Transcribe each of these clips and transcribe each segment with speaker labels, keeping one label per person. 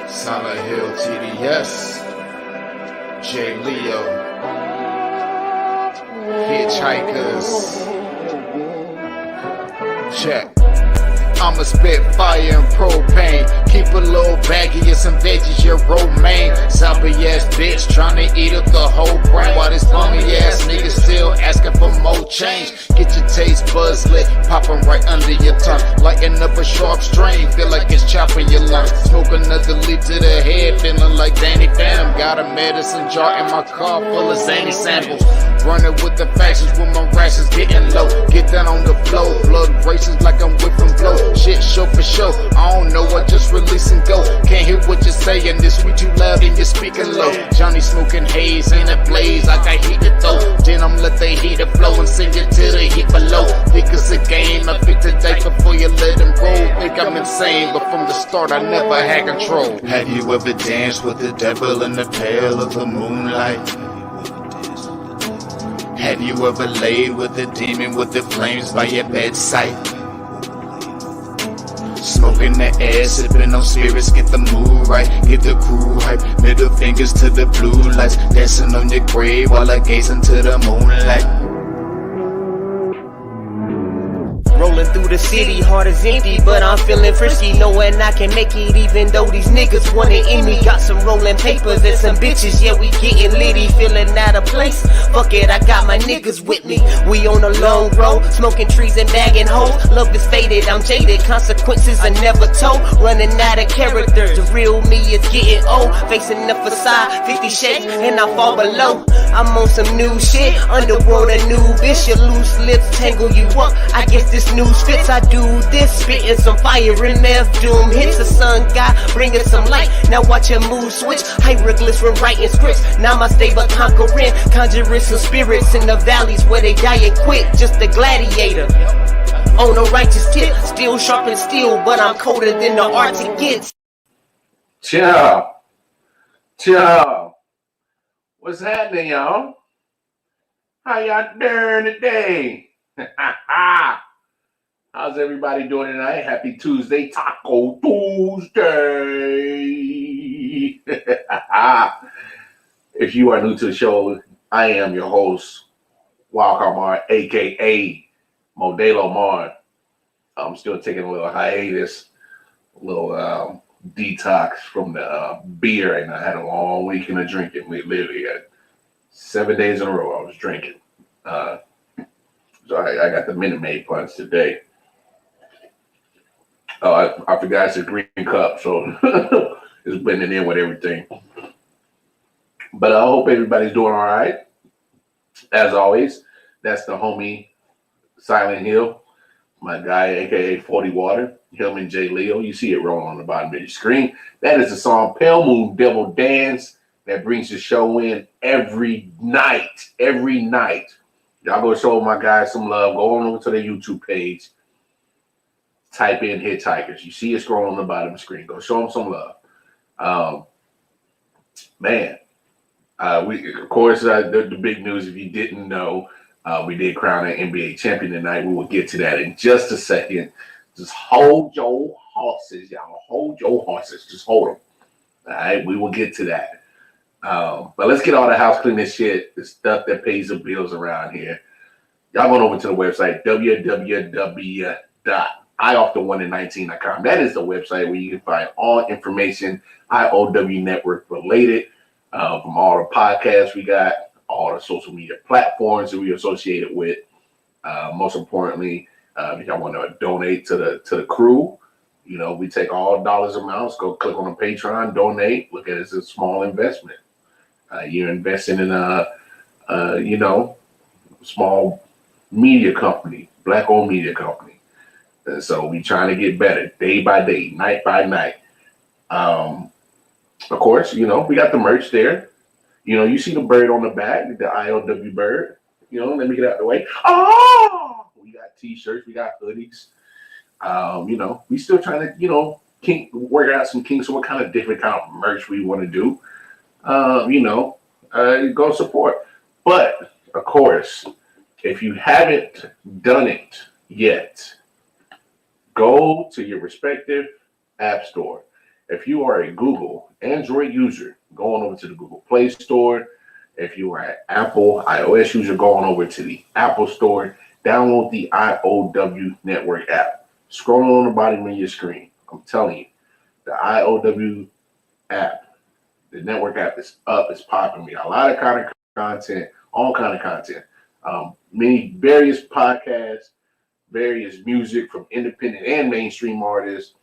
Speaker 1: Solid Hill TDS, J. Leo, Hitchhikers. Check. I'ma spit fire and propane. Keep a little baggie of some veggies, your romaine. Zombie ass bitch tryna eat up the whole brain. While this bummy ass nigga still asking for more change. Get your taste buds lit, popping right under your tongue. Lighten up a sharp strain, feel like it's chopping your lungs. Smoke another leaf to the head, feeling like Danny Phantom. Got a medicine jar in my car full of zany samples. Running with the factions with my rations getting low. Get down on the floor, blood races like I'm whipping blow. Shit show for show, I don't know, I just release and go. Can't hear what you're saying, this sweet too loud and you're speaking low. Johnny smoking haze, ain't a blaze, I got heat to throw. Then I'm let the heater flow and send it to the heat below. Think it's a game, I pick today before you let him roll. Think I'm insane, but from the start I never had control.
Speaker 2: Have you ever danced with the devil in the pale of the moonlight? Have you ever laid with a demon with the flames by your bedside? Smoking the air, sipping on spirits, get the mood right, get the crew hype. Middle fingers to the blue lights, dancing on your grave while I gaze into the moonlight.
Speaker 3: Rolling through the city, heart is empty, but I'm feeling frisky, knowing I can make it even though these niggas want it in me. Got some rolling papers and some bitches, yeah, we getting litty, feeling out of place. Fuck it, I got my niggas with me. We on a long road, smoking trees and bagging hoes. Love is faded, I'm jaded, consequences are never told. Running out of character, the real me is getting old. Facing the facade, 50 shades, and I fall below. I'm on some new shit, underworld a new bitch. Your loose lips tangle you up, I guess this news fits. I do this, spitting some fire in meth doom. Hits the sun god, bringing some light. Now watch your mood switch, hieroglyphs when writing scripts. Namaste but conquering, conjuring some spirits in the valleys where they die and quit. Just a gladiator on a righteous tip, still sharp and steel, but I'm colder than the Arctic gets.
Speaker 4: Ciao. What's happening, y'all? How y'all doing today? How's everybody doing tonight? Happy Tuesday, Taco Tuesday. If you are new to the show, I am your host, Wildcard Mar, aka Modelo Mar. I'm still taking a little hiatus, a little detox from the beer, and I had a long weekend of drinking. We literally had 7 days in a row I was drinking. So I got the Minute Maid punch today. Oh, I forgot it's a green cup, so it's blending in with everything. But I hope everybody's doing all right. As always, that's the homie Silent Hill, my guy, aka 40 Water, him and J. Leo. You see it rolling on the bottom of your screen. That is the song Pale Moon Devil Dance that brings the show in every night. Every night. Y'all go show my guys some love. Go on over to their YouTube page. Type in Hitchhikers. You see it scrolling on the bottom of the screen. Go show them some love. Man, we of course the big news. If you didn't know, we did crown an NBA champion tonight. We will get to that in just a second. Just hold your horses, y'all. Hold your horses. Just hold them. All right, we will get to that. But let's get all the house cleaning shit, the stuff that pays the bills around here. Y'all going over to the website, www.I.O.W.19.com. That is the website where you can find all information I.O.W. network related, from all the podcasts we got, all the social media platforms that we associated with. Most importantly, if y'all want to donate to the crew, you know, we take all dollars amounts. Go click on the Patreon, donate. Look at it as a small investment. You're investing in a small media company, black-owned media company. And so we trying to get better day by day, night by night. Of course, you know, we got the merch there. You know, you see the bird on the back, the I.O.W. bird. You know, let me get out of the way. Oh, we got T-shirts, we got hoodies. You know, we still trying to, you know, work out some kinks on what kind of different kind of merch we want to do. Go support. But of course, if you haven't done it yet, go to your respective App Store. If you are a Google Android user, going over to the Google Play Store. If you are an Apple iOS user, going over to the Apple Store, download the I.O.W network app. Scroll on the bottom of your screen. I'm telling you, the I.O.W app, the network app is up, it's popping. We got a lot of kind of content, all kind of content. Many various podcasts, various music from independent and mainstream artists.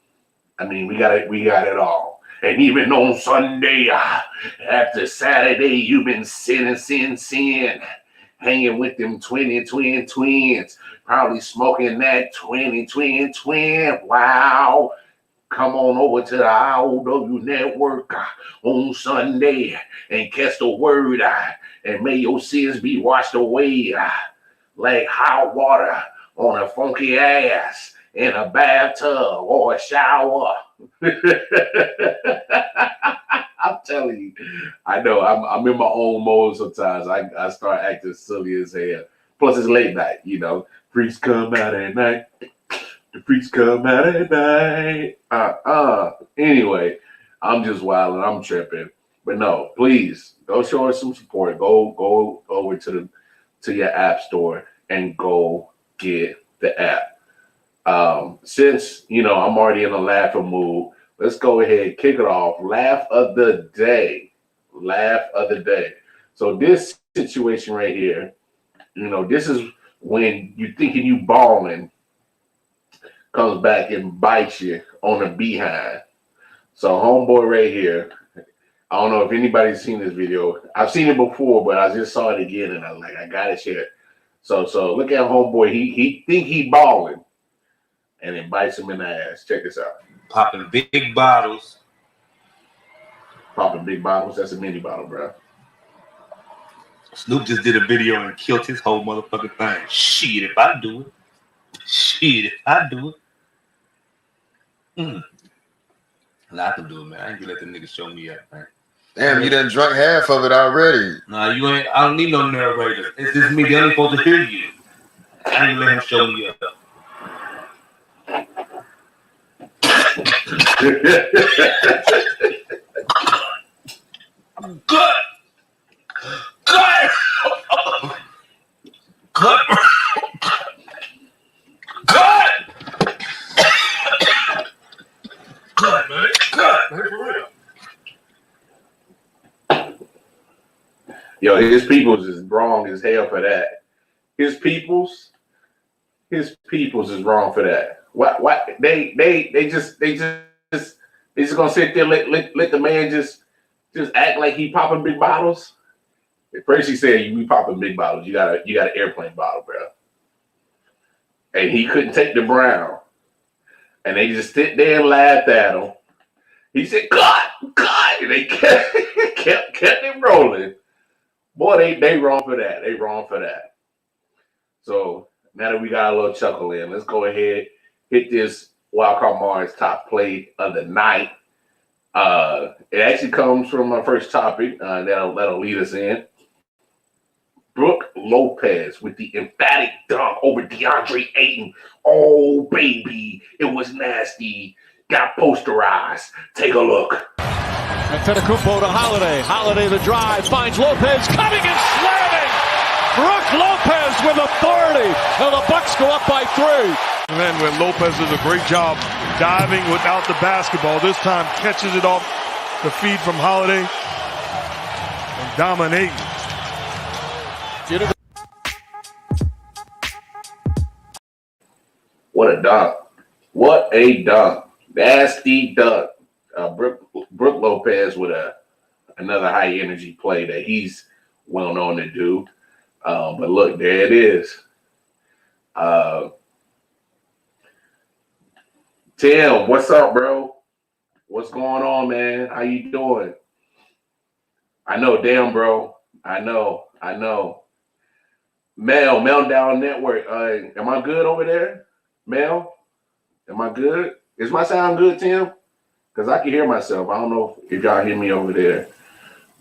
Speaker 4: I mean, we got it all. And even on Sunday, after Saturday, you've been sin, hanging with them twins, probably smoking that twin. Wow. Come on over to the I.O.W network on Sunday and catch the word, and may your sins be washed away like hot water on a funky ass in a bathtub or a shower. I'm telling you, I know I'm in my own mode sometimes. I start acting silly as hell. Plus, it's late night, you know. Freaks come out at night. The freaks come out at night. Anyway, I'm just wilding. I'm tripping. But no, please go show us some support. Go over to your app store and go get the app. Since I'm already in a laughing mood, let's go ahead and kick it off. Laugh of the day. So this situation right here, this is when you thinking you balling, comes back and bites you on the behind. So homeboy right here, I don't know if anybody's seen this video. I've seen it before, but I just saw it again and I was like, I gotta share it. So look at homeboy. He think he balling. And it bites him in the ass. Check this out.
Speaker 5: Popping big bottles.
Speaker 4: That's a mini bottle, bro.
Speaker 5: Snoop just did a video and killed his whole motherfucking thing. Shit, if I do it. I can do it, man. I ain't gonna let the nigga show me up, man.
Speaker 6: Damn, you done drunk half of it already.
Speaker 5: Nah, you ain't. I don't need no narrator. It's just me. They only supposed to hear you. I ain't gonna let him show me up. Good. Good, man. Good, man, for real.
Speaker 4: Yo, his peoples is wrong as hell for that. His peoples is wrong for that. What they just gonna sit there let the man just act like he popping big bottles. At first he said you be popping big bottles. You got an airplane bottle, bro. And he couldn't take the brown. And they just sit there and laughed at him. He said, God, and they kept it rolling. Boy, they wrong for that. So now that we got a little chuckle in, let's go ahead, hit this Wildcard Mars top play of the night. It actually comes from my first topic that'll lead us in. Brook Lopez with the emphatic dunk over DeAndre Ayton. Oh, baby, it was nasty. Got posterized. Take a look.
Speaker 7: Antetokounmpo to Holiday. Holiday the drive. Finds Lopez coming and slamming. Brook Lopez with authority. And the Bucks go up by 3.
Speaker 8: And then when Lopez does a great job diving without the basketball, this time catches it off the feed from Holiday and dominating.
Speaker 4: What a dunk. Nasty dunk. Brook Lopez with another high energy play that he's well known to do. But look, there it is. Tim, what's up, bro? What's going on, man? How you doing? I know, damn, bro. I know. Meltdown Network. Am I good over there? Mel? Am I good? Is my sound good, Tim? Because I can hear myself. I don't know if y'all hear me over there.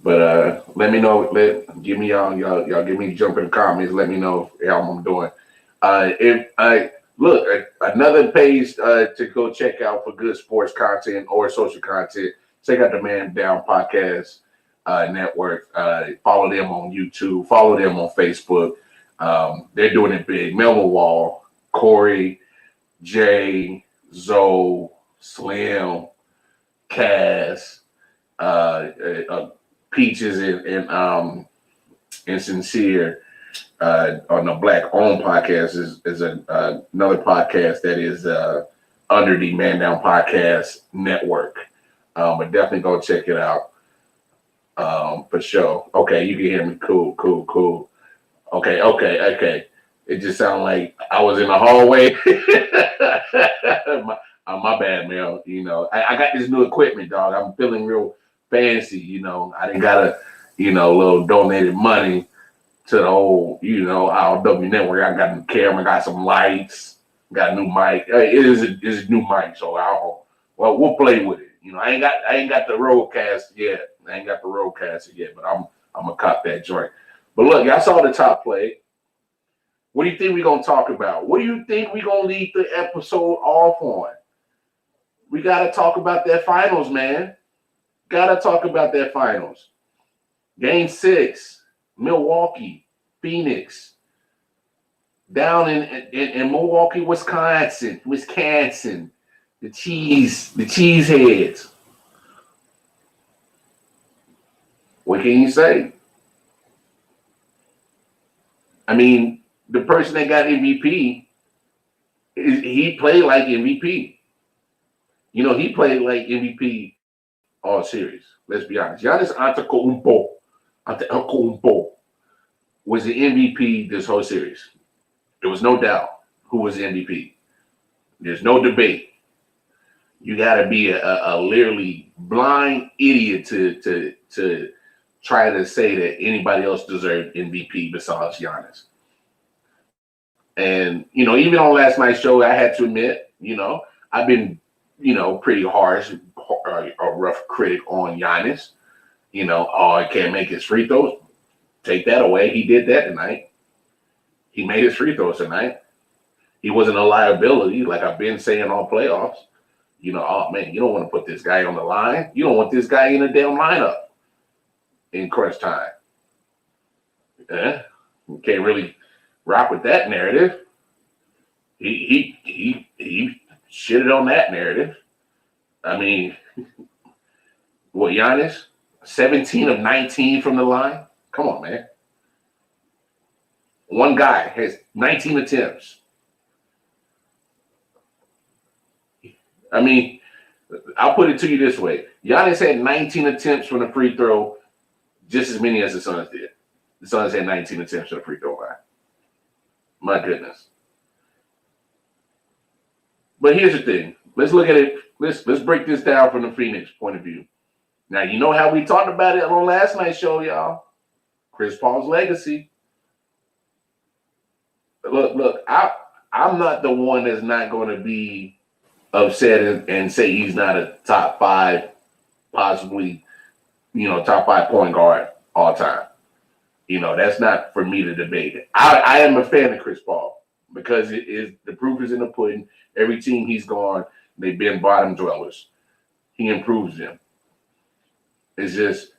Speaker 4: But let me know. Y'all give me a jump in the comments. Let me know how I'm doing. Look, another page to go check out for good sports content or social content. Check out the Man Down Podcast Network. Follow them on YouTube. Follow them on Facebook. They're doing it big. Melvin Wall, Corey, Jay, Zoe, Slim, Cass, Peaches, and Sincere. On the Black Owned Podcast is another podcast that is under the Man Down Podcast Network. But definitely go check it out for sure. Okay, you can hear me. Cool. Okay. It just sounded like I was in the hallway. My bad, man. You know, I got this new equipment, dog. I'm feeling real fancy. You know, I didn't got a little donated money to the whole, I.O.W. network. I got a new camera, got some lights, got a new mic. It is a new mic, so we'll play with it. You know, I ain't got the roadcaster yet. But I'm gonna cop that joint. But look, y'all saw the top play. What do you think we're gonna talk about? What do you think we're gonna lead the episode off on? We gotta talk about that finals, man. Gotta talk about that finals. Game 6. Milwaukee, Phoenix, down in Milwaukee, Wisconsin, the cheeseheads. What can you say? I mean, the person that got MVP, he played like MVP. You know, he played like MVP all series. Let's be honest. Giannis Antetokounmpo was the MVP this whole series. There was no doubt who was the MVP. There's no debate. You got to be a literally blind idiot to try to say that anybody else deserved MVP besides Giannis. And, even on last night's show, I had to admit, I've been, pretty harsh, a rough critic on Giannis. I can't make his free throws. Take that away. He did that tonight. He made his free throws tonight. He wasn't a liability, like I've been saying all playoffs. Oh man, you don't want to put this guy on the line. You don't want this guy in the damn lineup in crunch time. You can't really rock with that narrative. He shitted on that narrative. I mean, what, Giannis? 17 of 19 from the line? Come on, man. One guy has 19 attempts. I mean, I'll put it to you this way. Giannis had 19 attempts from the free throw, just as many as the Suns did. The Suns had 19 attempts from the free throw line. My goodness. But here's the thing. Let's look at it. Let's break this down from the Phoenix point of view. Now, you know how we talked about it on last night's show, y'all. Chris Paul's legacy. Look, I'm not the one that's not going to be upset and say he's not a top 5, possibly, top 5 point guard all time. That's not for me to debate. I am a fan of Chris Paul because the proof is in the pudding. Every team he's gone, they've been bottom dwellers. He improves them. It's just,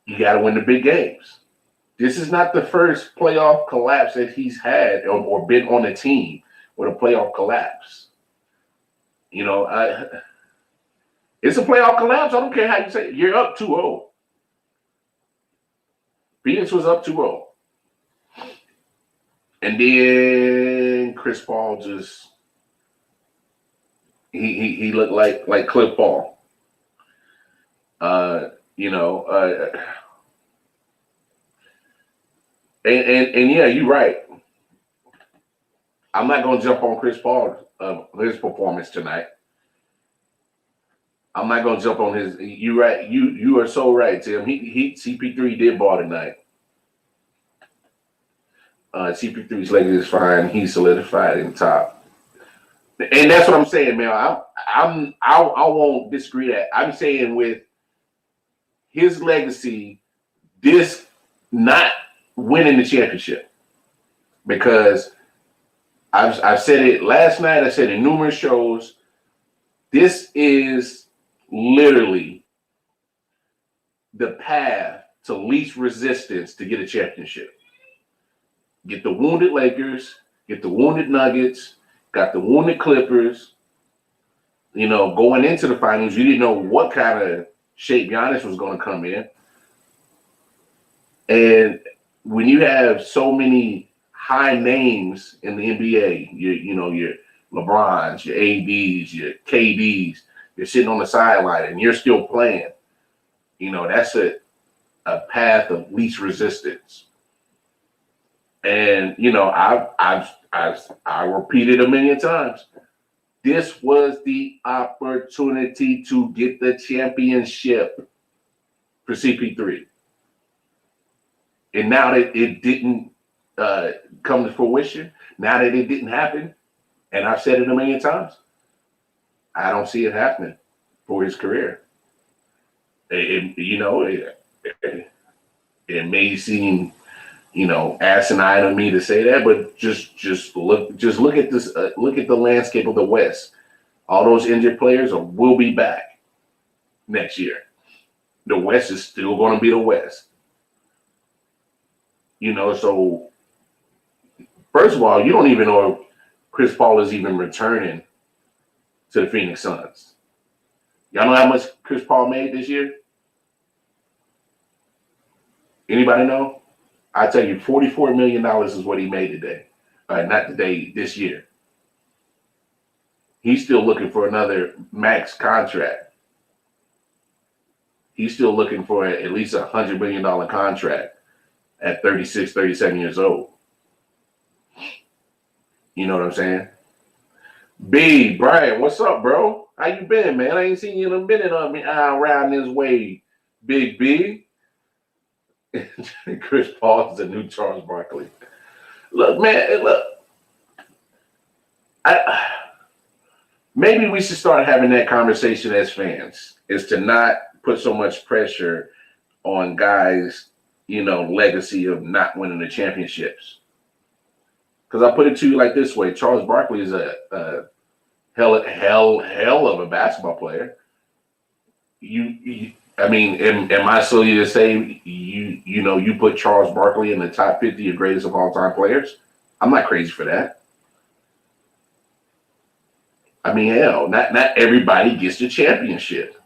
Speaker 4: you got to win the big games. This is not the first playoff collapse that he's had or been on a team with a playoff collapse. It's a playoff collapse. I don't care how you say it. You're up 2-0. Phoenix was up 2-0. And then Chris Paul just, he looked like Cliff Paul. And yeah, you're right. I'm not going to jump on Chris Paul, his performance tonight. I'm not going to jump on his. You're right. You are so right, Tim. CP3 did ball tonight. CP3's leg is fine. He's solidified in top, and that's what I'm saying, man. I won't disagree that. I'm saying with his legacy, this not winning the championship, because I've said it last night. I said it in numerous shows. This is literally the path to least resistance to get a championship. Get the wounded Lakers, get the wounded Nuggets, got the wounded Clippers. You know, going into the finals, you didn't know what kind of shape Giannis was going to come in. And when you have so many high names in the NBA, your LeBrons, your ADs, your KDs, you're sitting on the sideline and you're still playing. You know, that's a path of least resistance. And you know, I repeated a million times. This was the opportunity to get the championship for CP3. And now that it didn't come to fruition, now that it didn't happen, and I've said it a million times, I don't see it happening for his career. It may seem, asinine of me to say that, but just look at this. Look at the landscape of the West. All those injured players will be back next year. The West is still going to be the West. So first of all, you don't even know if Chris Paul is even returning to the Phoenix Suns. Y'all know how much Chris Paul made this year? Anybody know? I tell you, $44 million is what he made today. Not today, this year. He's still looking for another max contract. He's still looking for at least a $100 million contract at 36, 37 years old. You know what I'm saying? B, Brian, what's up, bro? How you been, man? I ain't seen you in a minute around this way, Big B. Chris Paul is the new Charles Barkley. Look, man, maybe we should start having that conversation as fans, is to not put so much pressure on guys, legacy of not winning the championships. Because I put it to you like this way: Charles Barkley is a hell of a basketball player. Am I silly to say you put Charles Barkley in the top 50 of greatest of all time players? I'm not crazy for that. Hell, not everybody gets the championship.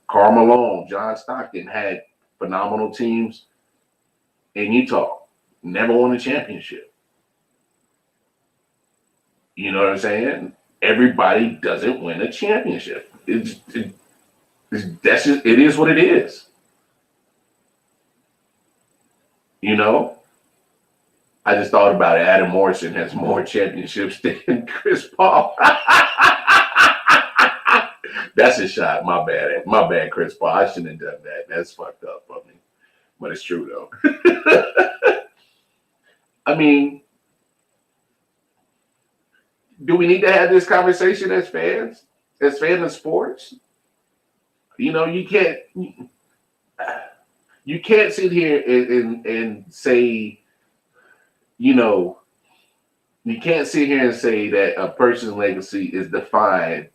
Speaker 4: Karl Malone, John Stockton had phenomenal teams in Utah. Never won a championship. You know what I'm saying? Everybody doesn't win a championship. It is what it is. I just thought about it. Adam Morrison has more championships than Chris Paul. That's a shot. My bad, Chris Paul. I shouldn't have done that. That's fucked up of me. But it's true, though. Do we need to have this conversation as fans? As fans of sports? You can't sit here and say, you can't sit here and say that a person's legacy is defined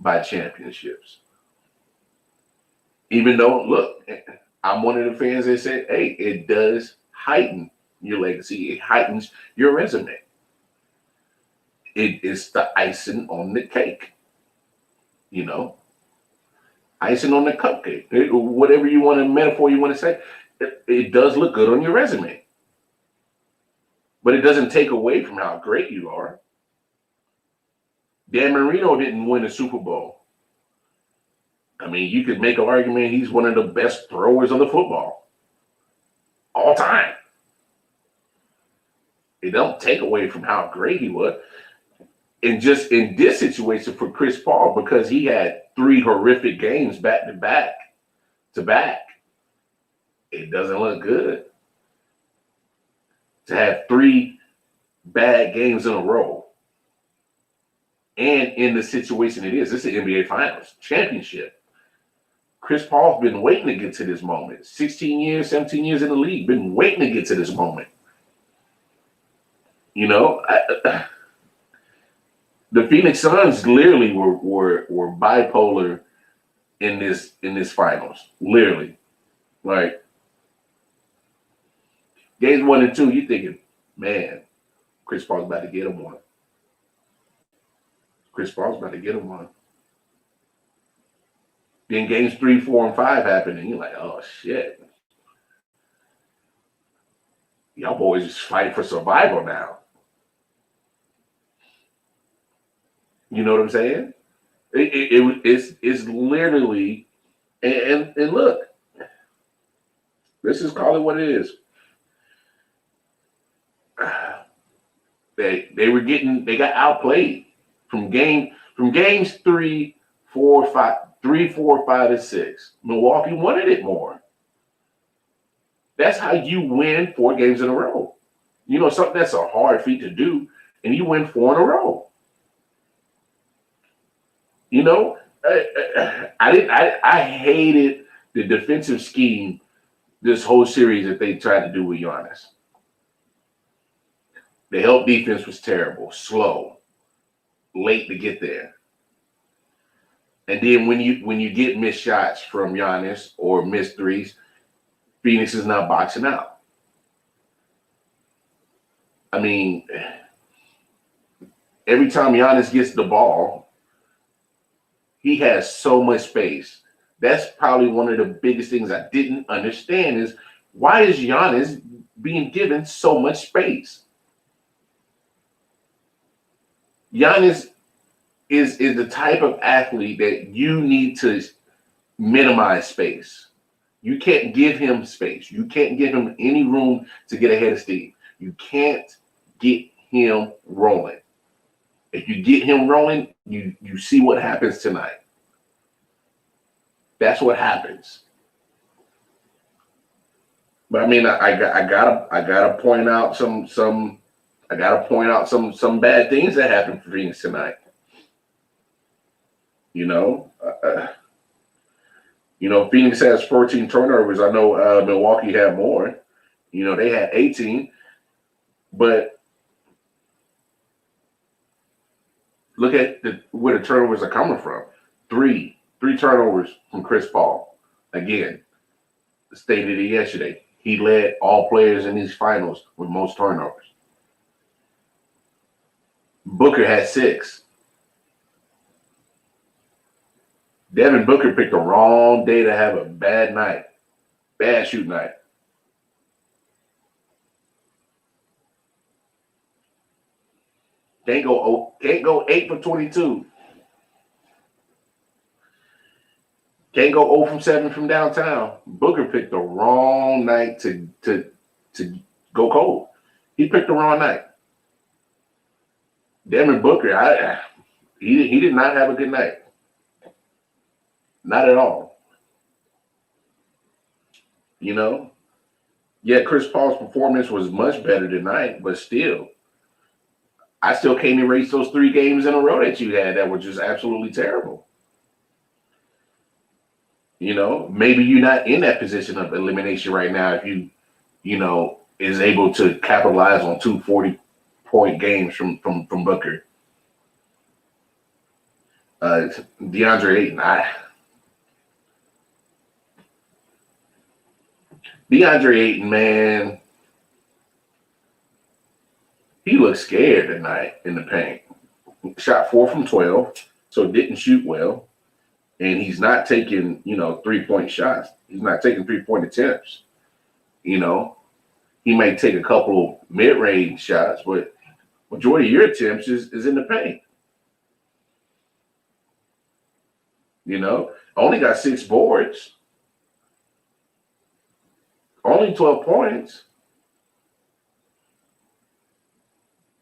Speaker 4: by championships. Even though, look, I'm one of the fans that said, hey, it does heighten your legacy. It heightens your resume. It is the icing on the cake, icing on the cupcake, whatever metaphor you want to say. It does look good on your resume, but it doesn't take away from how great you are. Dan Marino didn't win a Super Bowl. You could make an argument he's one of the best throwers of the football all time. It don't take away from how great he was. And just in this situation for Chris Paul, because he had 3 horrific games back to back, it doesn't look good to have 3 bad games in a row. And in the situation it is, this is the NBA Finals championship. Chris Paul's been waiting to get to this moment. 16 years, 17 years in the league, been waiting to get to this moment. You know, the Phoenix Suns literally were bipolar in this finals. Literally, like games 1 and 2, you thinking, man, Chris Paul's about to get him one. Chris Paul's about to get him one. Then games 3, 4, and 5 happen, and you're like, oh shit. Y'all boys just fighting for survival now. You know what I'm saying? It's literally, and look, let's just call it what it is. They got outplayed from games 3, 4, 5, and 6. Milwaukee wanted it more. That's how you win 4 games in a row. You know, something that's a hard feat to do, and you win 4 in a row. You know, I hated the defensive scheme this whole series that they tried to do with Giannis. The help defense was terrible, slow, late to get there. And then when you get missed shots from Giannis or missed threes, Phoenix is not boxing out. I mean, every time Giannis gets the ball, he has so much space. That's probably one of the biggest things I didn't understand is why is Giannis being given so much space? Giannis is the type of athlete that you need to minimize space. You can't give him space. You can't give him any room to get ahead of steam. You can't get him rolling. If you get him rolling, you see what happens tonight. That's what happens. But I mean, I gotta point out some bad things that happened for Phoenix tonight. You know, Phoenix has 14 turnovers. I know Milwaukee had more. You know, they had 18, but look at where the turnovers are coming from. Three turnovers from Chris Paul. Again, stated it yesterday. He led all players in these finals with most turnovers. Booker had 6. Devin Booker picked the wrong day to have a bad night. Bad shoot night. Can't go 8 for 22. Can't go 0 from 7 from downtown. Booker picked the wrong night to go cold. He picked the wrong night. Devin Booker, he did not have a good night. Not at all. You know? Yeah, Chris Paul's performance was much better tonight, but still, I still can't erase those 3 games in a row that you had that were just absolutely terrible. You know, maybe you're not in that position of elimination right now if you is able to capitalize on 2 40-point games from Booker. DeAndre Ayton, DeAndre Ayton, man, he looked scared tonight in the paint. Shot 4 from 12, so didn't shoot well. And he's not taking, 3-point shots. He's not taking 3-point attempts. You know, he may take a couple mid-range shots, but majority of your attempts is in the paint. You know, only got 6 boards. Only 12 points.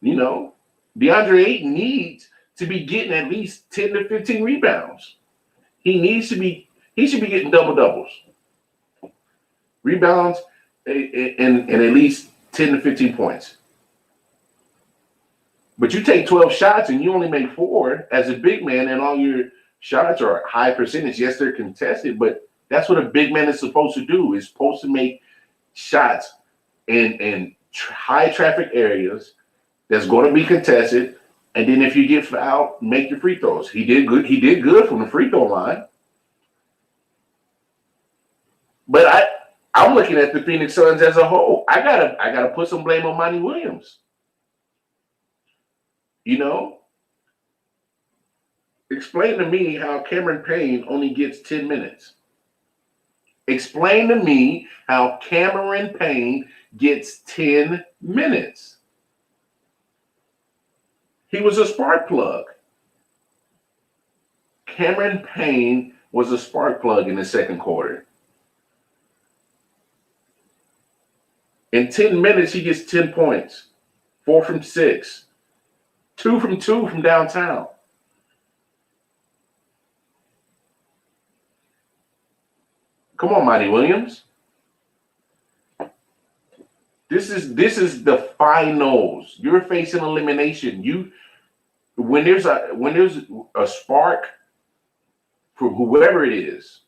Speaker 4: You know, DeAndre Ayton needs to be getting at least 10 to 15 rebounds. He should be getting double-doubles. Rebounds and at least 10 to 15 points. But you take 12 shots and you only make 4 as a big man, and all your shots are high percentage. Yes, they're contested, but that's what a big man is supposed to do. Is supposed to make shots in high traffic areas that's going to be contested. And then if you get fouled, make your free throws. He did good. He did good from the free throw line. But I'm looking at the Phoenix Suns as a whole. I gotta put some blame on Monty Williams. You know, explain to me how Cameron Payne only gets 10 minutes. Explain to me how Cameron Payne gets 10 minutes. He was a spark plug. Cameron Payne was a spark plug in the second quarter. In 10 minutes, he gets 10 points, 4 from 6, 2 from 2 from downtown. Come on, Monty Williams. This is the finals. You're facing elimination. When there's a spark from whoever it is,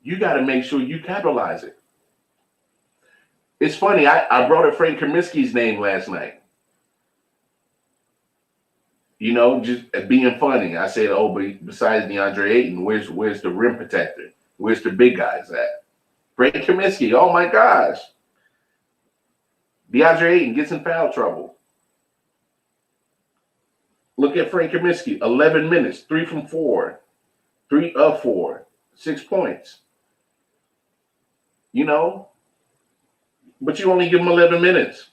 Speaker 4: you got to make sure you capitalize it. It's funny. I brought up Frank Kaminsky's name last night. You know, just being funny. I said, "Oh, but besides DeAndre Ayton, where's the rim protector? Where's the big guys at?" Frank Kaminsky. Oh my gosh. DeAndre Ayton gets in foul trouble. Look at Frank Kaminsky. 11 minutes, 3 from 4, 3 of 4, 6 points. You know. But you only give him 11 minutes.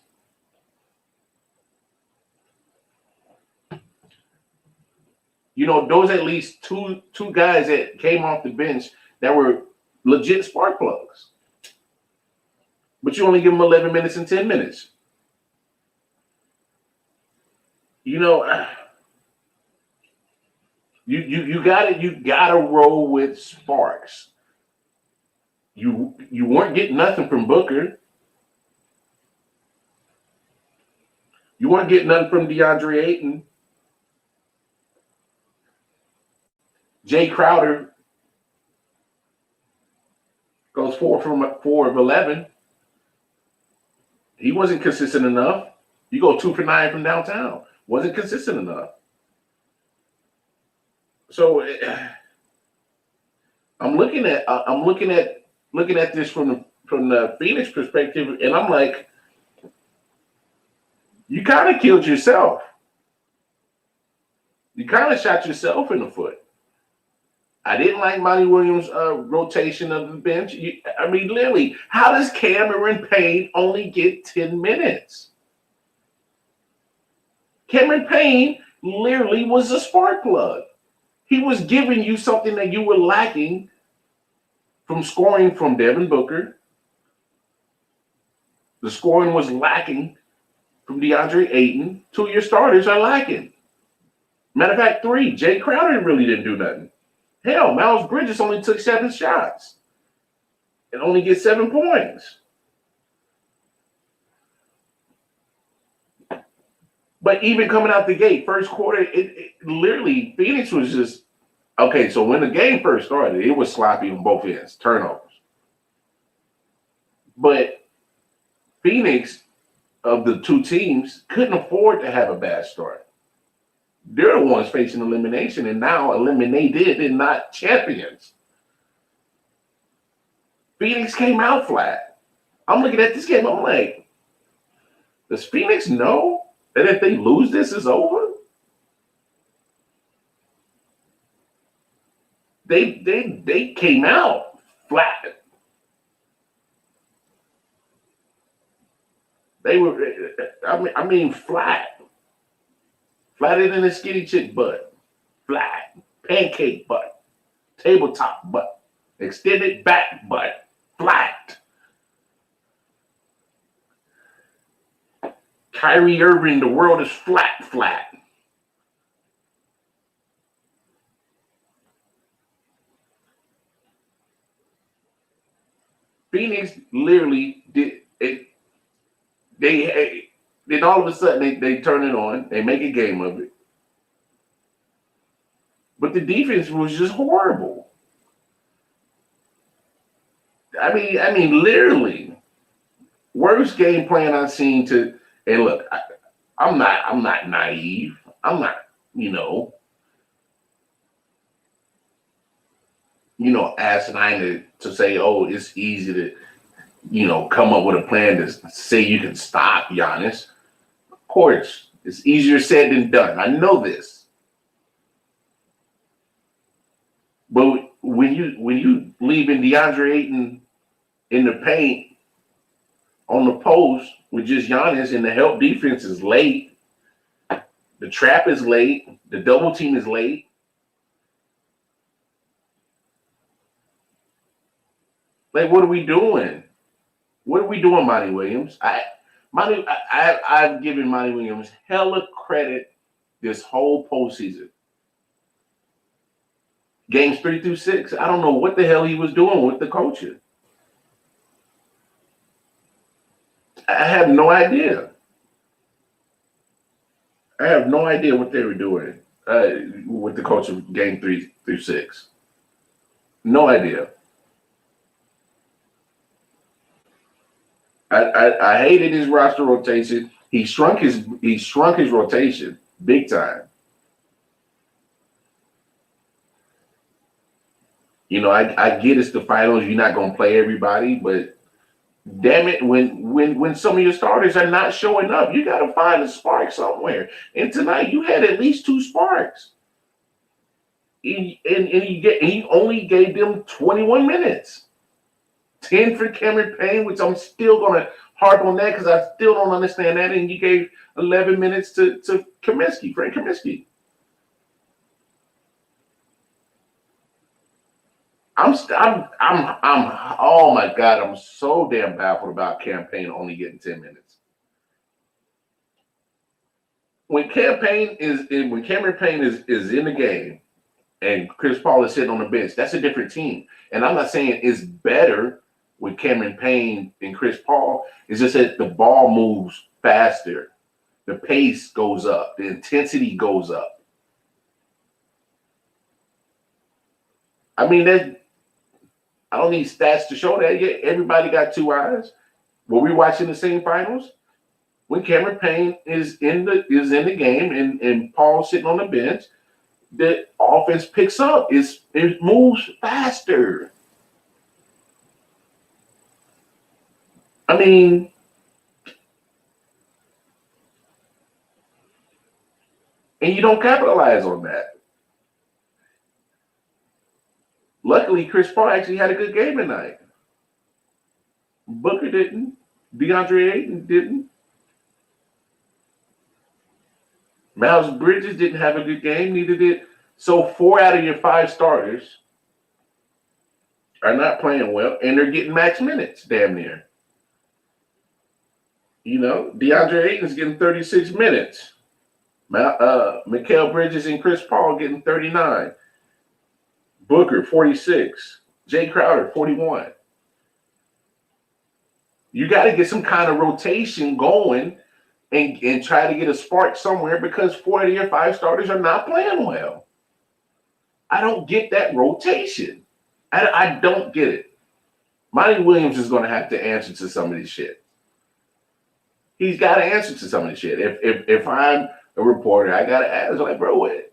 Speaker 4: You know, those at least two guys that came off the bench that were legit spark plugs. But you only give them 11 minutes and 10 minutes. You know, you gotta roll with sparks. You weren't getting nothing from Booker. You weren't getting nothing from DeAndre Ayton. Jay Crowder goes 4 of 11. He wasn't consistent enough. You go 2 for 9 from downtown. Wasn't consistent enough. So I'm looking at this from the Phoenix perspective, and I'm like, you kind of killed yourself. You kind of shot yourself in the foot. I didn't like Monty Williams' rotation of the bench. Literally, how does Cameron Payne only get 10 minutes? Cameron Payne literally was a spark plug. He was giving you something that you were lacking from scoring from Devin Booker. The scoring was lacking from DeAndre Ayton. 2 of your starters are lacking. Matter of fact, 3. Jay Crowder really didn't do nothing. Hell, Miles Bridges only took 7 shots and only get 7 points. But even coming out the gate, first quarter, it literally, Phoenix was just, okay, so when the game first started, it was sloppy on both ends, turnovers. But Phoenix, of the two teams, couldn't afford to have a bad start. They're the ones facing elimination, and now eliminated and not champions. Phoenix came out flat. I'm looking at this game, I'm like, does Phoenix know that if they lose this, it's over? They came out flat. They were, flat. Flatter than a skinny chick butt. Flat. Pancake butt. Tabletop butt. Extended back butt. Flat. Kyrie Irving, the world is flat. Phoenix literally did it. Then all of a sudden they turn it on. They make a game of it. But the defense was just horrible. I mean, literally, worst game plan I've seen to And look, I'm not naive. I'm not, asinine to say, oh, it's easy to, come up with a plan to say you can stop Giannis. Of course, it's easier said than done. I know this. But when you leaving DeAndre Ayton in the paint on the post with just Giannis and the help defense is late, the trap is late, the double team is late. Like, what are we doing? What are we doing, Monty Williams? I've given Monty Williams hella credit this whole postseason. Games 3 through 6, I don't know what the hell he was doing with the coaching. I have no idea. I have no idea what they were doing with the coach of game 3 through 6. No idea. I hated his roster rotation. He shrunk his rotation big time. I get it's the finals. You're not going to play everybody, but damn it, when some of your starters are not showing up, you got to find a spark somewhere. And tonight, you had at least 2 sparks. And he only gave them 21 minutes. 10 for Cameron Payne, which I'm still going to harp on that because I still don't understand that. And you gave 11 minutes to Kaminsky, Frank Kaminsky. I'm oh my God, I'm so damn baffled about Cam Payne only getting 10 minutes. When Cameron Payne is in the game and Chris Paul is sitting on the bench, that's a different team. And I'm not saying it's better with Cameron Payne and Chris Paul. It's just that the ball moves faster. The pace goes up. The intensity goes up. I mean, I don't need stats to show that yet. Everybody got 2 eyes. Were we watching the same finals? When Cameron Payne is in the game and Paul's sitting on the bench, the offense picks up. It moves faster. I mean, and you don't capitalize on that. Luckily, Chris Paul actually had a good game tonight. Booker didn't. DeAndre Ayton didn't. Miles Bridges didn't have a good game. Neither did. So 4 out of your 5 starters are not playing well, and they're getting max minutes, damn near. DeAndre Ayton's getting 36 minutes. Mikal Bridges and Chris Paul getting 39. Booker, 46. Jay Crowder, 41. You got to get some kind of rotation going and try to get a spark somewhere because 4 of your 5 starters are not playing well. I don't get that rotation. I don't get it. Monty Williams is going to have to answer to some of this shit. He's got to answer to some of this shit. If I'm a reporter, I got to ask, like, bro, what?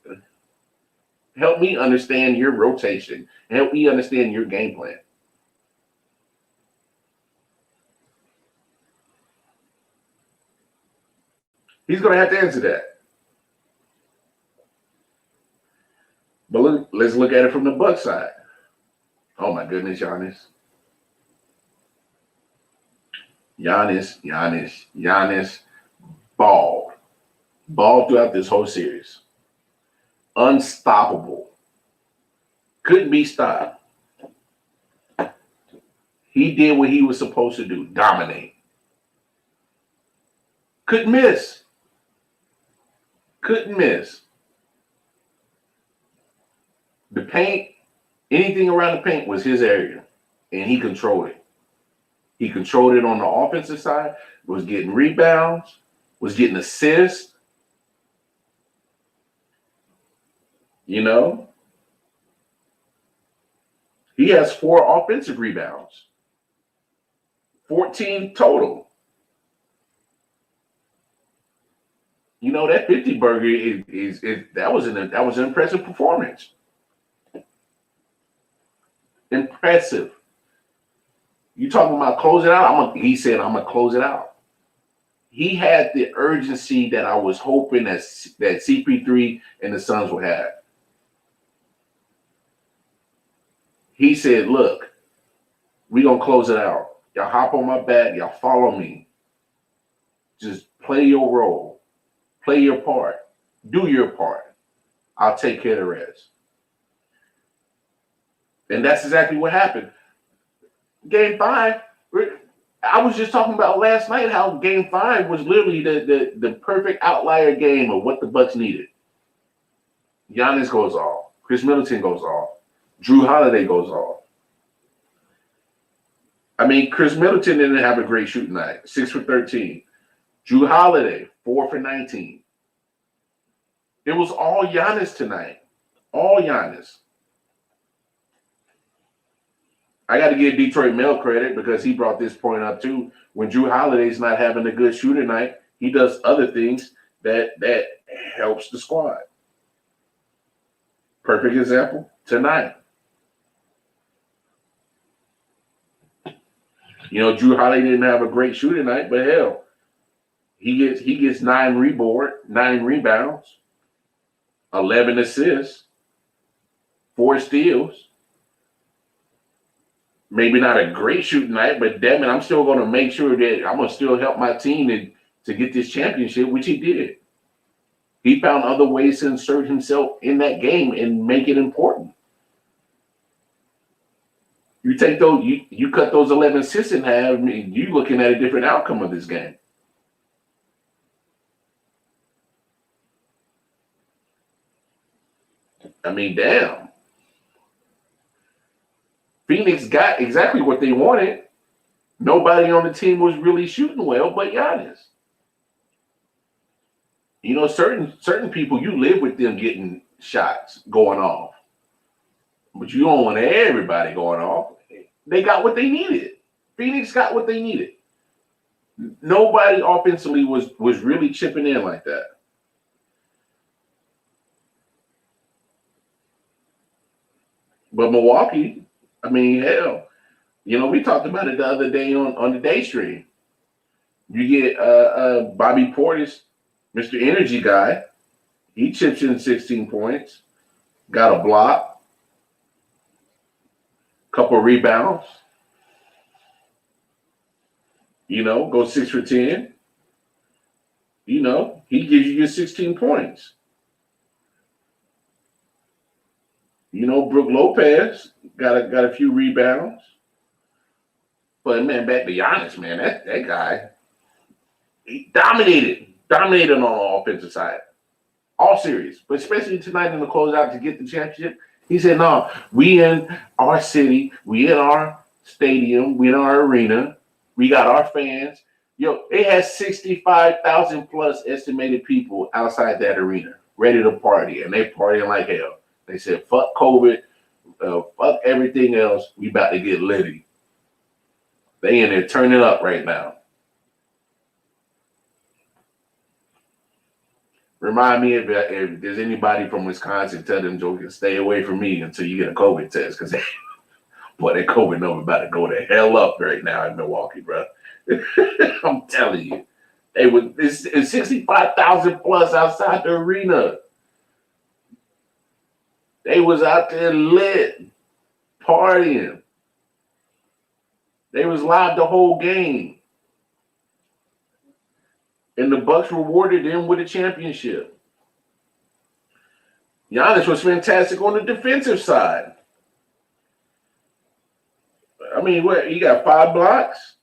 Speaker 4: Help me understand your rotation. Help me understand your game plan. He's going to have to answer that. But let's look at it from the Bucks side. Oh, my goodness, Giannis. Giannis balled. Balled throughout this whole series. Unstoppable. Couldn't be stopped. He did what he was supposed to do. Dominate. Couldn't miss. Couldn't miss. The paint, anything around the paint was his area. And he controlled it. He controlled it on the offensive side, was getting rebounds, was getting assists. He has 4 offensive rebounds, 14 total. You know, that 50 burger is that was an impressive performance. Impressive. You talking about closing out? He said, I'm gonna close it out. He had the urgency that I was hoping that CP3 and the Suns would have. He said, look, we gonna close it out. Y'all hop on my back, y'all follow me. Just play your role, play your part, do your part. I'll take care of the rest. And that's exactly what happened. Game 5, I was just talking about last night how Game 5 was literally the perfect outlier game of what the Bucks needed. Giannis goes off. Chris Middleton goes off. Drew Holiday goes off. I mean, Chris Middleton didn't have a great shooting night. 6 for 13. Drew Holiday, 4 for 19. It was all Giannis tonight. All Giannis. I got to give Detroit Mel credit because he brought this point up too. When Drew Holiday's not having a good shooter night, he does other things that helps the squad. Perfect example tonight. You know, Drew Holiday didn't have a great shooting night, but hell, he gets 9 rebounds, 11 assists, 4 steals. Maybe not a great shooting night, but damn it, I'm still going to make sure that I'm going to still help my team to get this championship, which he did. He found other ways to insert himself in that game and make it important. You take those, you cut those 11 assists in half, you're looking at a different outcome of this game. I mean, damn. Phoenix got exactly what they wanted. Nobody on the team was really shooting well, but Giannis. You know, certain people, you live with them getting shots going off. But you don't want everybody going off. They got what they needed. Phoenix got what they needed. Nobody offensively was really chipping in like that. But Milwaukee, I mean, hell, you know, we talked about it the other day on the day stream. You get Bobby Portis, Mr. Energy guy. He chips in 16 points, got a block, couple rebounds. You know, go 6 for 10. You know, he gives you your 16 points. You know, Brook Lopez got a few rebounds. But man, back to Giannis, man, that guy, he dominated on the offensive side, all series, but especially tonight in the closeout to get the championship. He said, "No, we in our city, we in our stadium, we in our arena, we got our fans. Yo, it has 65,000 plus estimated people outside that arena, ready to party, and they partying like hell." They said, fuck COVID, fuck everything else. We about to get litty. They in there turning up right now. Remind me if there's anybody from Wisconsin, tell them, Joe, stay away from me until you get a COVID test. Because, boy, that COVID number about to go the hell up right now in Milwaukee, bro. I'm telling you. It's 65,000 plus outside the arena. They was out there lit, partying. They was live the whole game. And the Bucks rewarded them with a championship. Giannis was fantastic on the defensive side. I mean, what, he got 5 blocks?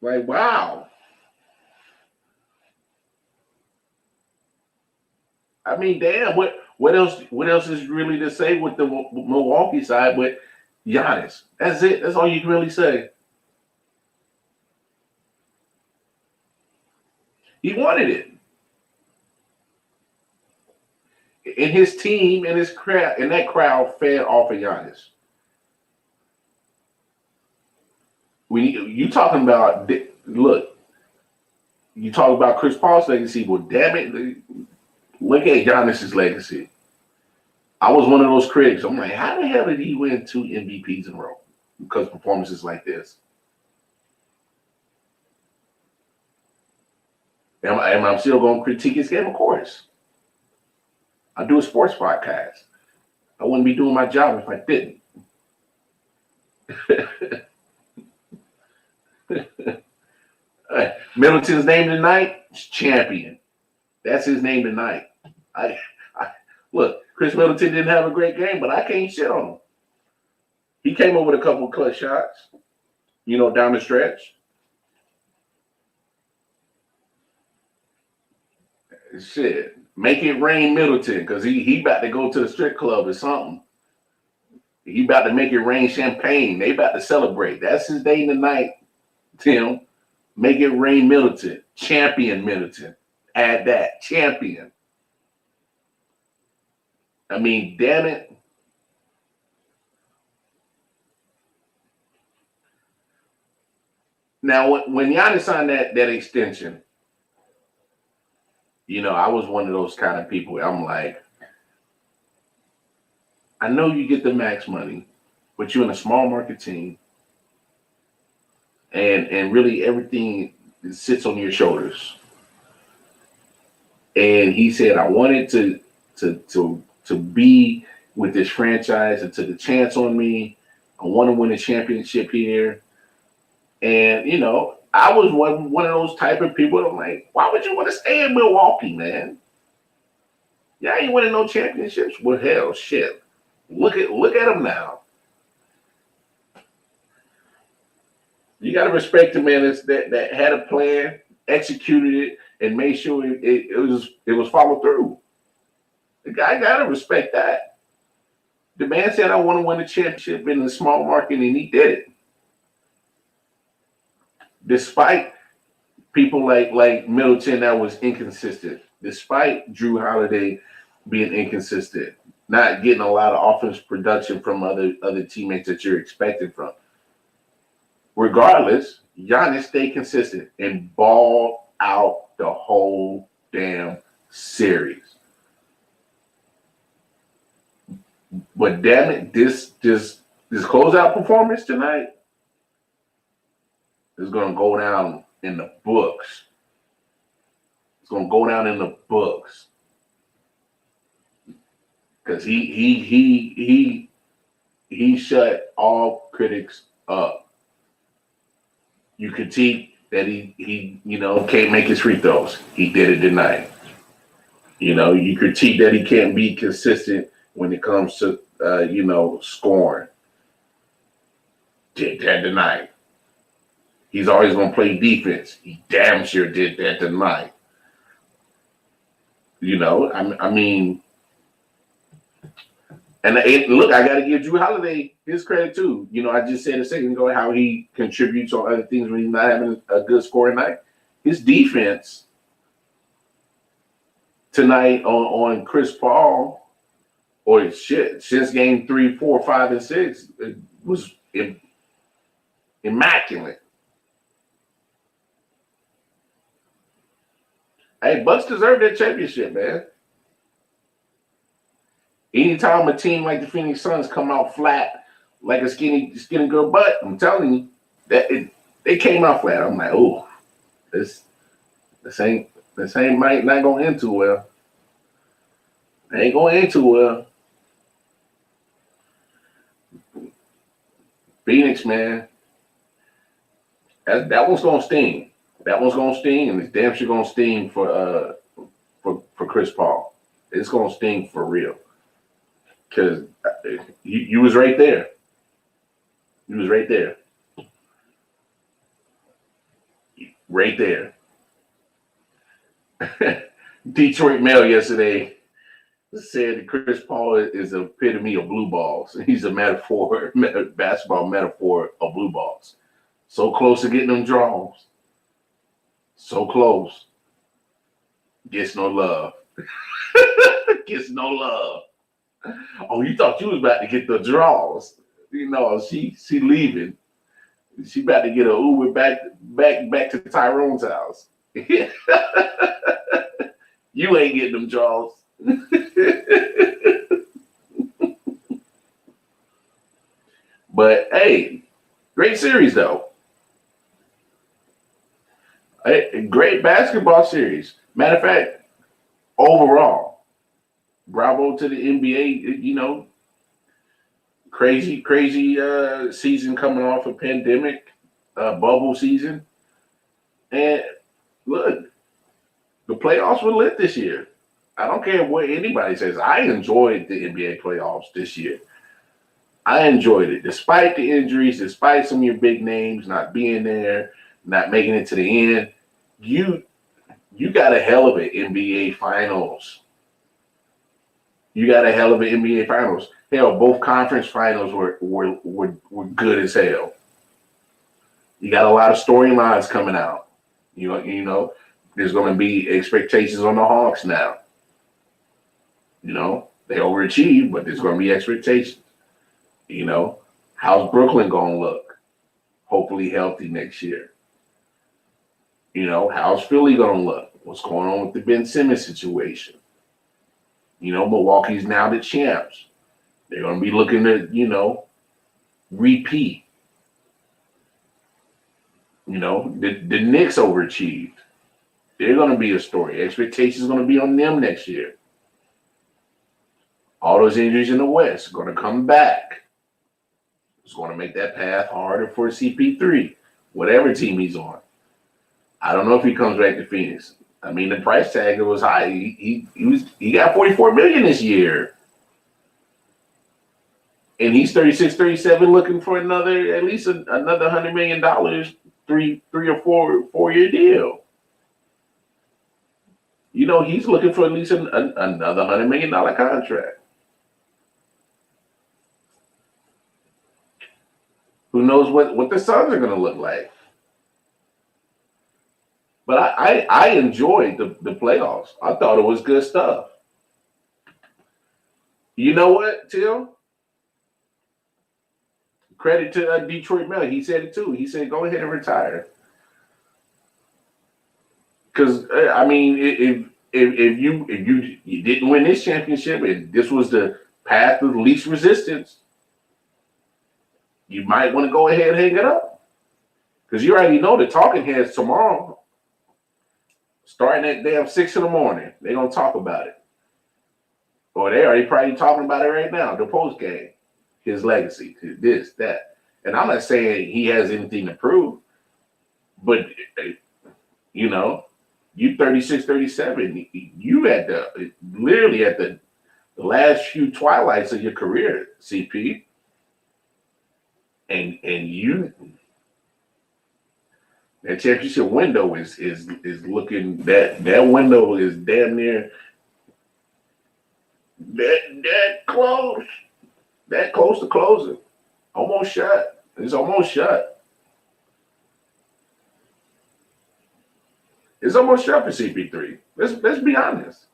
Speaker 4: Like, wow. I mean, damn, what else is really to say with the Milwaukee side but Giannis? That's it. That's all you can really say. He wanted it. And his team and his crowd and that crowd fed off of Giannis. You talking about, look, you talk about Chris Paul's legacy. Well, damn it, look at Giannis's legacy. I was one of those critics. I'm like, how the hell did he win 2 MVPs in a row? Because performances like this. Am I still going to critique his game? Of course. I do a sports podcast. I wouldn't be doing my job if I didn't. Middleton's name tonight is champion. That's his name tonight. Look, Chris Middleton didn't have a great game, but I can't shit on him. He came up with a couple of clutch shots, down the stretch. Shit, make it rain Middleton, because he about to go to the strip club or something. He about to make it rain champagne. They about to celebrate. That's his day tonight, Tim. Make it rain Middleton. Champion Middleton. Add that. Champion. I mean, damn it. Now, when Giannis signed that extension, I was one of those kind of people. I'm like, I know you get the max money, but you're in a small market team, and really everything sits on your shoulders. And he said, I wanted to be with this franchise and took a chance on me. I want to win a championship here. And, I was one of those type of people. I'm like, why would you want to stay in Milwaukee, man? Y'all ain't winning no championships. Well, hell, shit. Look at him now. You got to respect the man that had a plan, executed it, and made sure it was followed through. The guy got to respect that. The man said, I want to win a championship in a small market, and he did it. Despite people like Middleton that was inconsistent, despite Drew Holiday being inconsistent, not getting a lot of offense production from other teammates that you're expecting from. Regardless, Giannis stayed consistent and balled out the whole damn series. But damn it, this closeout performance tonight is going to go down in the books. It's going to go down in the books. Because he shut all critics up. You critique that he can't make his free throws. He did it tonight. You critique that he can't be consistent when it comes to scoring. Did that tonight. He's always going to play defense. He damn sure did that tonight. I mean, and look, I got to give Drew Holiday his credit too. I just said a second ago how he contributes on other things when he's not having a good scoring night. His defense tonight on Chris Paul, or since game 3, 4, 5, and 6, it was immaculate. Hey, Bucks deserve that championship, man. Anytime a team like the Phoenix Suns come out flat like a skinny girl butt, I'm telling you that they came out flat. I'm like, oh, this ain't not gonna end too well. It ain't gonna end too well. Phoenix, man, that one's gonna sting. That one's gonna sting, and it's damn sure gonna sting for Chris Paul. It's gonna sting for real, because you was right there. You was right there. Right there. Detroit Mail yesterday said that Chris Paul is the epitome of blue balls. He's a basketball metaphor of blue balls. So close to getting them draws. So close. Gets no love. Gets no love. Oh, you thought you was about to get the draws. She leaving. She about to get a Uber back to Tyrone's house You ain't getting them draws. But hey, great series though. A great basketball series. Matter of fact, overall, bravo to the NBA. You know, crazy season coming off a pandemic, bubble season, and look, the playoffs were lit this year. I don't care what anybody says. I enjoyed the NBA playoffs this year. I enjoyed it, despite the injuries, despite some of your big names not being there, not making it to the end. You got a hell of an NBA Finals. You got a hell of an NBA Finals. Hell, both conference finals were good as hell. You got a lot of storylines coming out. You know, there's going to be expectations on the Hawks now. You know, they overachieved, but there's going to be expectations. You know, how's Brooklyn going to look? Hopefully healthy next year. You know, how's Philly going to look? What's going on with the Ben Simmons situation? You know, Milwaukee's now the champs. They're going to be looking to, you know, repeat. You know, the Knicks overachieved. They're going to be a story. Expectations are going to be on them next year. All those injuries in the West are going to come back. It's going to make that path harder for CP3, whatever team he's on. I don't know if he comes back to Phoenix. I mean, the price tag was high. He got $44 million this year. And he's 36, 37, looking for at least another $100 million, three or 4 year deal. You know, he's looking for at least another $100 million contract. Who knows what the Suns are going to look like? But I enjoyed the playoffs. I thought it was good stuff. You know what, Till? Credit to Detroit Mel. He said it too. He said, "Go ahead and retire." Because I mean, if you didn't win this championship and this was the path of least resistance, you might want to go ahead and hang it up. Because you already know the talking heads tomorrow, starting at damn 6 in the morning, they're gonna talk about it. Or they already probably talking about it right now, the post game. His legacy, this, that. And I'm not saying he has anything to prove, but, you know, you 36, 37, you literally at the last few twilights of your career, CP. And you, that championship window is looking, that window is damn near that close. That close to closing. Almost shut. It's almost shut. It's almost shut for CP3. Let's be honest.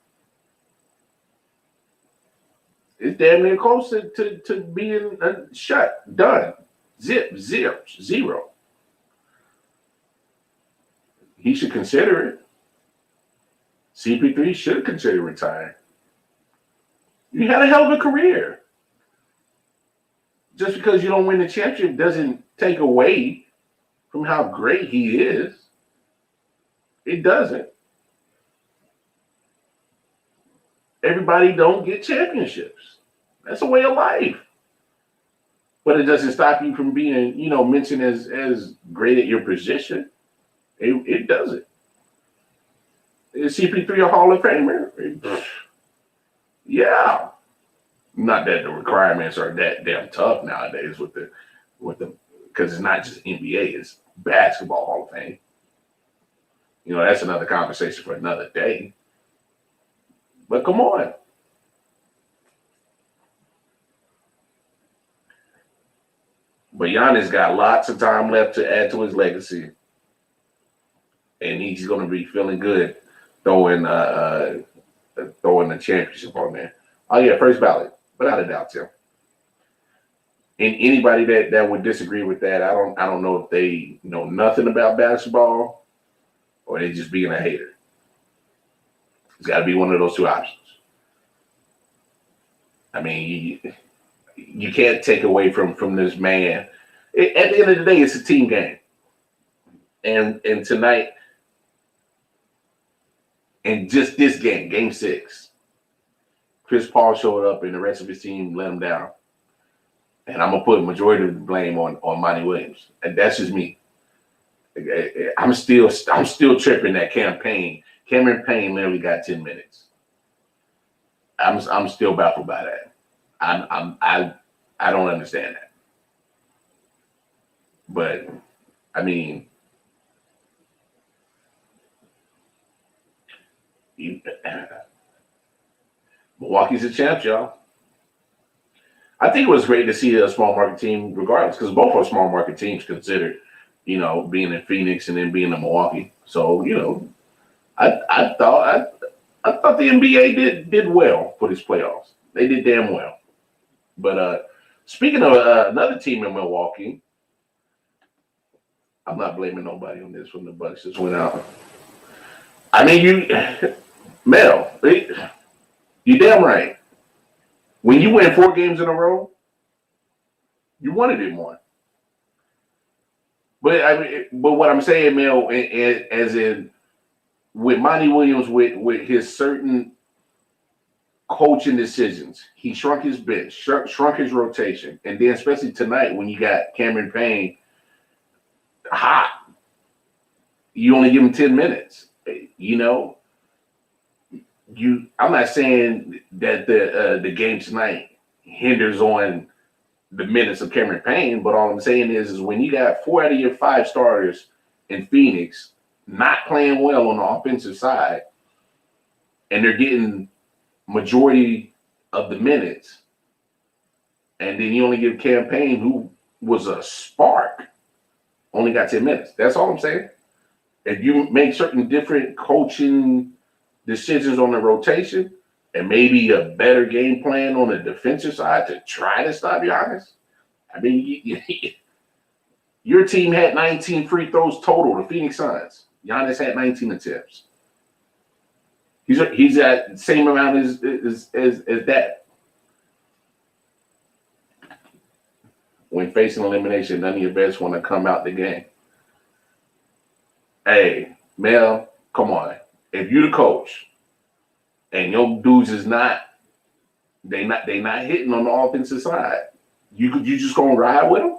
Speaker 4: It's damn near close to being shut. Done. Zero. He should consider it. CP3 should consider retiring. You had a hell of a career. Just because you don't win the championship doesn't take away from how great he is. It doesn't. Everybody don't get championships. That's a way of life. But it doesn't stop you from being, you know, mentioned as great at your position. It doesn't. Is CP3 a Hall of Famer? Yeah. Not that the requirements are that damn tough nowadays with the because it's not just NBA, it's basketball Hall of Fame. You know, that's another conversation for another day. But come on. But Giannis got lots of time left to add to his legacy. And he's going to be feeling good throwing the championship on there. Oh, yeah, first ballot. Without a doubt, Tim. And anybody that would disagree with that, I don't know if they know nothing about basketball or they just being a hater. It's got to be one of those two options. I mean, you can't take away from this man. At the end of the day, it's a team game. And tonight, and just this game, game 6, Chris Paul showed up and the rest of his team let him down. And I'm gonna put majority of the blame on Monty Williams. And that's just me. I'm still tripping that campaign. Cameron Payne literally got 10 minutes. I'm still baffled by that. I don't understand that. But I mean, Milwaukee's a champ, y'all. I think it was great to see a small market team, regardless, because both are small market teams considered, being in Phoenix and then being in Milwaukee. So, I thought the NBA did well for this playoffs. They did damn well. But speaking of another team in Milwaukee, I'm not blaming nobody on this when the Bucks just went out. I mean, Mel, you damn right. When you win 4 games in a row, you wanted it more. But what I'm saying, Mel, as in with Monty Williams, with his certain coaching decisions, he shrunk his bench, shrunk his rotation, and then especially tonight when you got Cameron Payne hot, you only give him 10 minutes. I'm not saying that the game tonight hinders on the minutes of Cameron Payne, but all I'm saying is when you got 4 out of your 5 starters in Phoenix not playing well on the offensive side, and they're getting majority of the minutes, and then you only give Cam Payne, who was a spark, only got 10 minutes. That's all I'm saying. If you make certain different coaching decisions on the rotation and maybe a better game plan on the defensive side to try to stop Giannis, I mean, your team had 19 free throws total, the Phoenix Suns. Giannis had 19 attempts. He's at the same amount as that. When facing elimination, none of your best want to come out the game. Hey, Mel, come on. If you the coach and your dudes is they not hitting on the offensive side, you just gonna ride with them?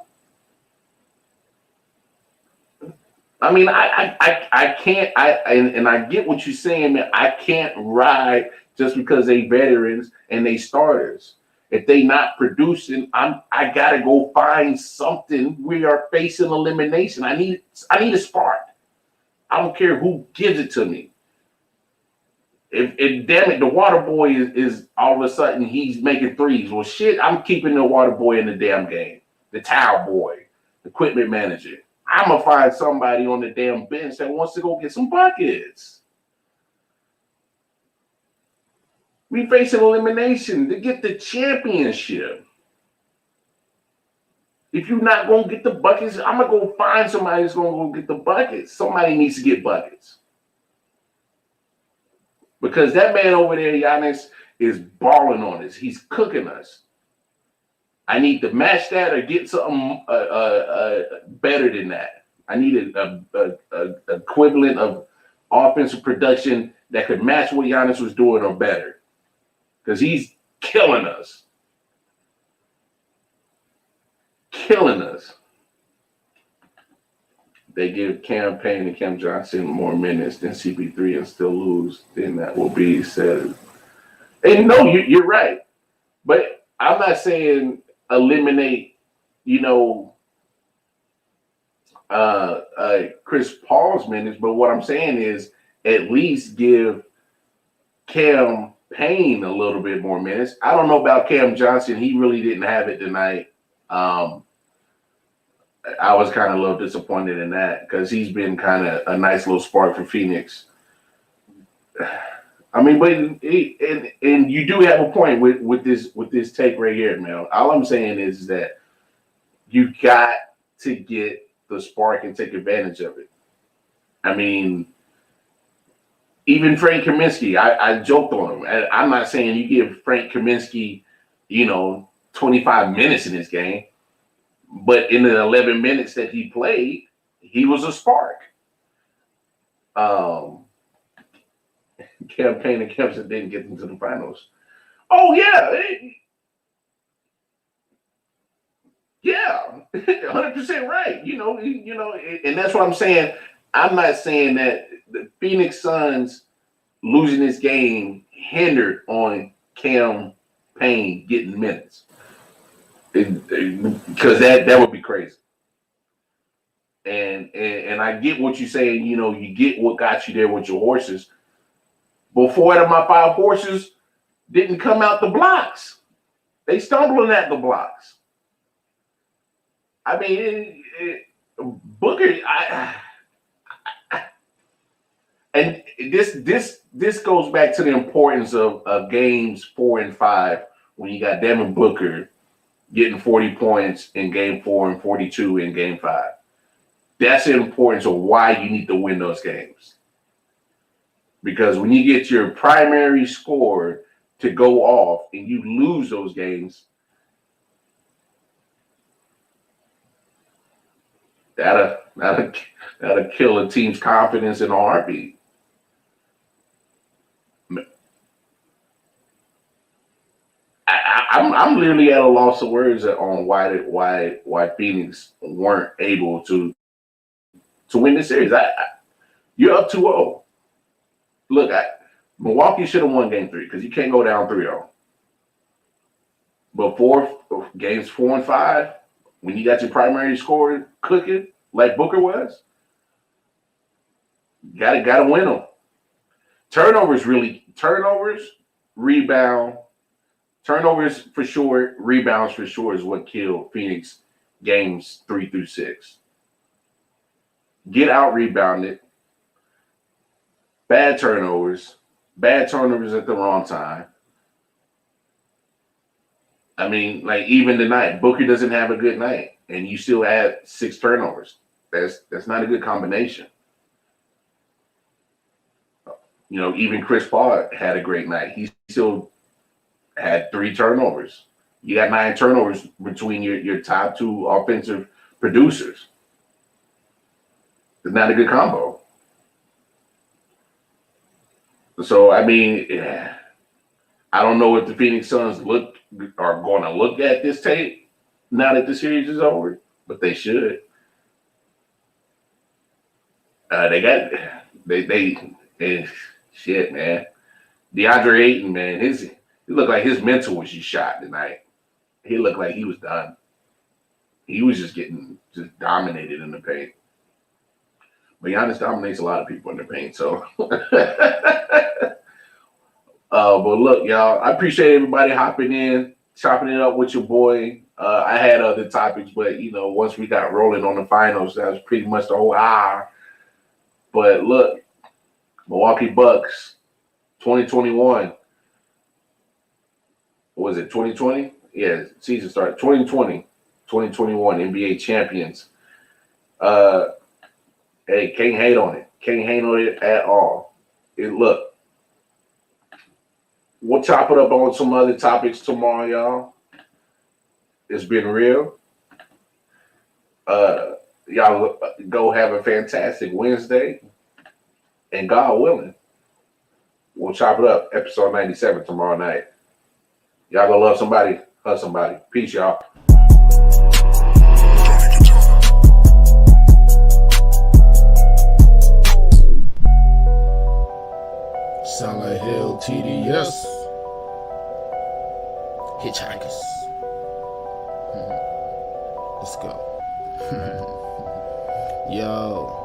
Speaker 4: I mean, I can't. And I get what you're saying, man. I can't ride just because they veterans and they starters. If they not producing, I gotta go find something. We are facing elimination. I need a spark. I don't care who gives it to me. If damn it, the water boy is all of a sudden he's making threes. Well, shit, I'm keeping the water boy in the damn game. The towel boy, the equipment manager. I'm gonna find somebody on the damn bench that wants to go get some buckets. We facing elimination to get the championship. If you're not gonna get the buckets, I'm gonna go find somebody that's gonna go get the buckets. Somebody needs to get buckets. Because that man over there, Giannis, is balling on us. He's cooking us. I need to match that or get something better than that. I need a equivalent of offensive production that could match what Giannis was doing or better. Because he's killing us. Killing us. They give Cam Payne and Cam Johnson more minutes than CP3 and still lose, then that will be said. And no, you're right. But I'm not saying eliminate, Chris Paul's minutes, but what I'm saying is at least give Cam Payne a little bit more minutes. I don't know about Cam Johnson. He really didn't have it tonight. I was kind of a little disappointed in that because he's been kind of a nice little spark for Phoenix. I mean, but and you do have a point with this take right here, Mel. All I'm saying is that you got to get the spark and take advantage of it. I mean, even Frank Kaminsky, I joked on him. I'm not saying you give Frank Kaminsky, 25 minutes in this game, but in the 11 minutes that he played, he was a spark. Campaign and Kempson didn't get into the finals. Oh yeah, yeah, 100% right. And that's what I'm saying. I'm not saying that the Phoenix Suns losing this game hindered on Campaign getting minutes, because that would be crazy. And I get what you're saying. You get what got you there with your horses. But 4 out of my 5 horses didn't come out the blocks. They stumbling at the blocks. I mean, Booker. And this goes back to the importance of games 4 and 5 when you got Devin Booker getting 40 points in game 4 and 42 in game 5. That's the importance of why you need to win those games. Because when you get your primary scorer to go off and you lose those games, that'll kill a team's confidence in a heartbeat. I'm literally at a loss of words on why Phoenix weren't able to win this series. You're up 2-0. Look, Milwaukee should have won game 3 because you can't go down 3-0. But games 4 and 5, when you got your primary scorer cooking like Booker was, gotta win them. Turnovers, rebound. Turnovers for sure, rebounds for sure is what killed Phoenix games 3 through 6. Get out rebounded. Bad turnovers at the wrong time. I mean, like even tonight, Booker doesn't have a good night, and you still add 6 turnovers. That's not a good combination. Even Chris Paul had a great night. He still had 3 turnovers. You got 9 turnovers between your top 2 offensive producers. It's not a good combo. So, I mean, I don't know if the Phoenix Suns are going to look at this tape now that the series is over, but they should. Shit, man. DeAndre Ayton, man, he looked like his mental was just shot tonight. He looked like he was done. He was just getting dominated in the paint. But Giannis dominates a lot of people in the paint, so. But look, y'all, I appreciate everybody hopping in, chopping it up with your boy. I had other topics, but, once we got rolling on the finals, that was pretty much the whole hour. But look, Milwaukee Bucks, 2021. What was it, 2020? Yeah, season started. 2020, 2021 NBA champions. Hey, can't hate on it. Can't hate on it at all. Look, we'll chop it up on some other topics tomorrow, y'all. It's been real. Y'all go have a fantastic Wednesday. And God willing, we'll chop it up. Episode 97 tomorrow night. Y'all go love somebody, hug somebody. Peace, y'all.
Speaker 1: Solid Hill TDS. Hitchhikers. Let's go. Yo.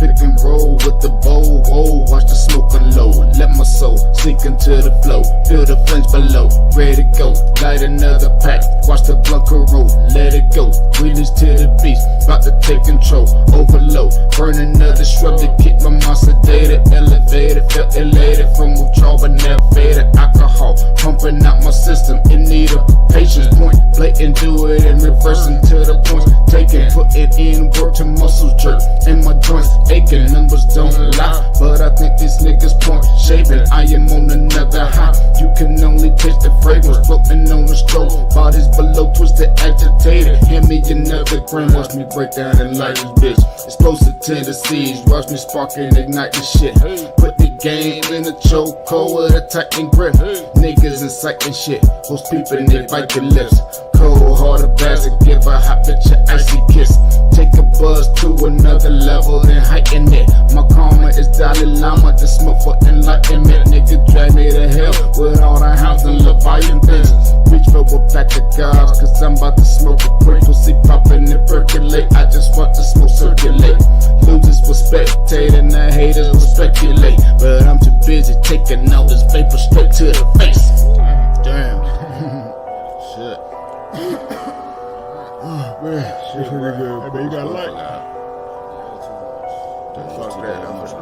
Speaker 1: Pick and roll with the bow, whoa, watch the smoke unload. Let my soul sink into the flow, feel the flames below, ready to go. Light another pack, watch the blunt roll, let it go. Greetings to the beast, about to take control, overload. Burn another shrub to keep my mind sedated, elevated, felt elated from withdrawal but never faded. Alcohol pumping out my system in need of patience. Point blatant, do it in reversing to the points taken, put it in work to muscles jerk in my joints. aching, numbers don't lie. But I think these niggas point shaving. I am on another high. You can only taste the fragrance floating on the stroke. Bodies below, twisted, agitated. Hand me another gram, watch me break down and light this bitch. Explosive tendencies, watch me spark and ignite this shit. Put the game in a chokehold with a tightened grip. Niggas inciting shit, hoes peeping, they bite your lips. Cold hearted bastard, give a hot bitch an icy kiss. Take a buzz to another level, then heighten it. My karma is Dalai Lama, the smoke for enlightenment. Nigga drag me to hell with all the hounds and Leviathan things. Reach for a pack of gobs, cause I'm about to smoke a quick. Pussy poppin' and percolate, I just want the smoke circulate. Losers will spectate and the haters will speculate. But I'm too busy taking all this vapor straight to the face. Damn. Shit. Shit pretty good. Hey, man, you got a light? Fuck that. How much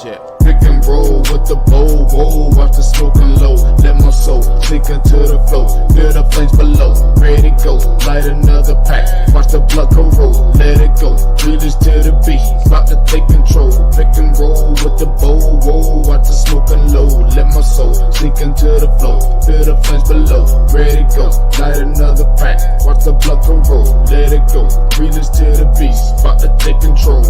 Speaker 1: shit. Pick and roll with the bowl, whoa, watch the smoking low. Let my soul sink into the flow. Feel the flames below, ready to go. Light another pack, watch the blood go roll. Let it go, release to the beat, about to take control. Pick and roll with the bowl, whoa, watch the smoking low. Let my soul sink into the flow. Feel the flames below, ready to go. Light another pack, watch the blood go roll. Let it go, release to the beat, about to take control.